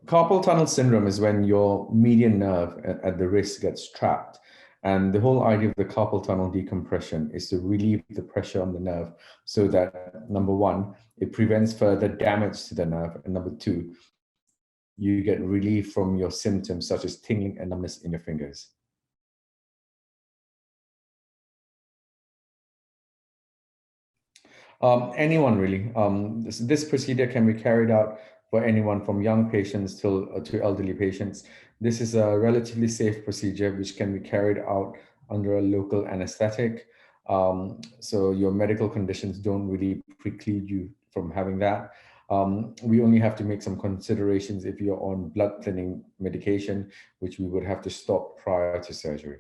Carpal tunnel syndrome is when your median nerve at the wrist gets trapped. And the whole idea of the carpal tunnel decompression is to relieve the pressure on the nerve so that, number one, it prevents further damage to the nerve. And number two, you get relief from your symptoms such as tingling and numbness in your fingers. Anyone really. This procedure can be carried out for anyone from young patients to elderly patients. This is a relatively safe procedure which can be carried out under a local anesthetic. So your medical conditions don't really preclude you from having that. We only have to make some considerations if you're on blood thinning medication, which we would have to stop prior to surgery.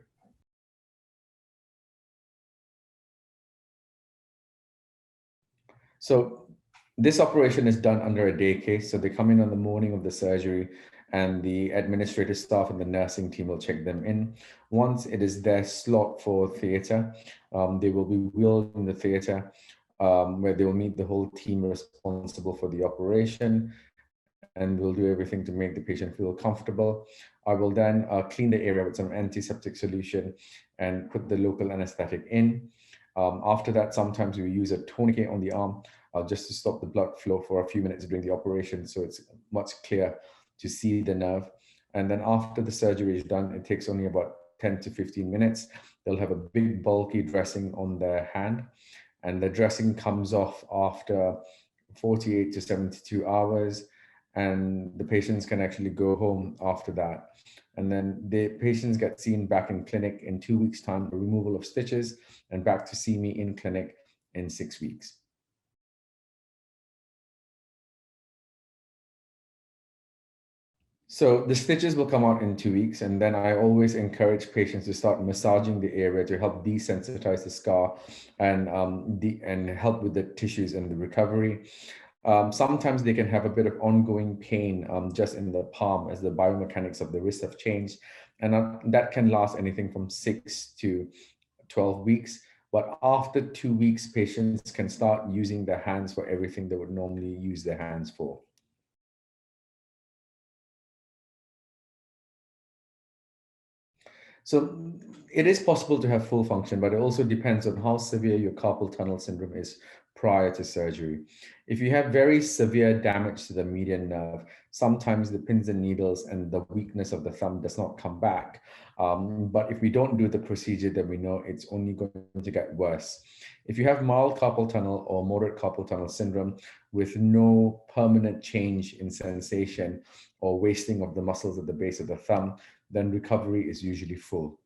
So this operation is done under a day case. So they come in on the morning of the surgery and the administrative staff and the nursing team will check them in. Once it is their slot for theatre, they will be wheeled in the theatre where they will meet the whole team responsible for the operation, and we'll do everything to make the patient feel comfortable. I will then clean the area with some antiseptic solution and put the local anesthetic in. After that, sometimes we use a tourniquet on the arm just to stop the blood flow for a few minutes during the operation, so it's much clearer to see the nerve. And then after the surgery is done, it takes only about 10 to 15 minutes. They'll have a big bulky dressing on their hand, and the dressing comes off after 48 to 72 hours, and the patients can actually go home after that. And then the patients get seen back in clinic in 2 weeks' time, for removal of stitches, and back to see me in clinic in 6 weeks. So the stitches will come out in 2 weeks, and then I always encourage patients to start massaging the area to help desensitize the scar and help with the tissues and the recovery. Sometimes they can have a bit of ongoing pain just in the palm as the biomechanics of the wrist have changed, and that can last anything from 6 to 12 weeks. But after 2 weeks, patients can start using their hands for everything they would normally use their hands for. So it is possible to have full function, but it also depends on how severe your carpal tunnel syndrome is prior to surgery. If you have very severe damage to the median nerve, sometimes the pins and needles and the weakness of the thumb does not come back. But if we don't do the procedure, then we know it's only going to get worse. If you have mild carpal tunnel or moderate carpal tunnel syndrome with no permanent change in sensation or wasting of the muscles at the base of the thumb, then recovery is usually full.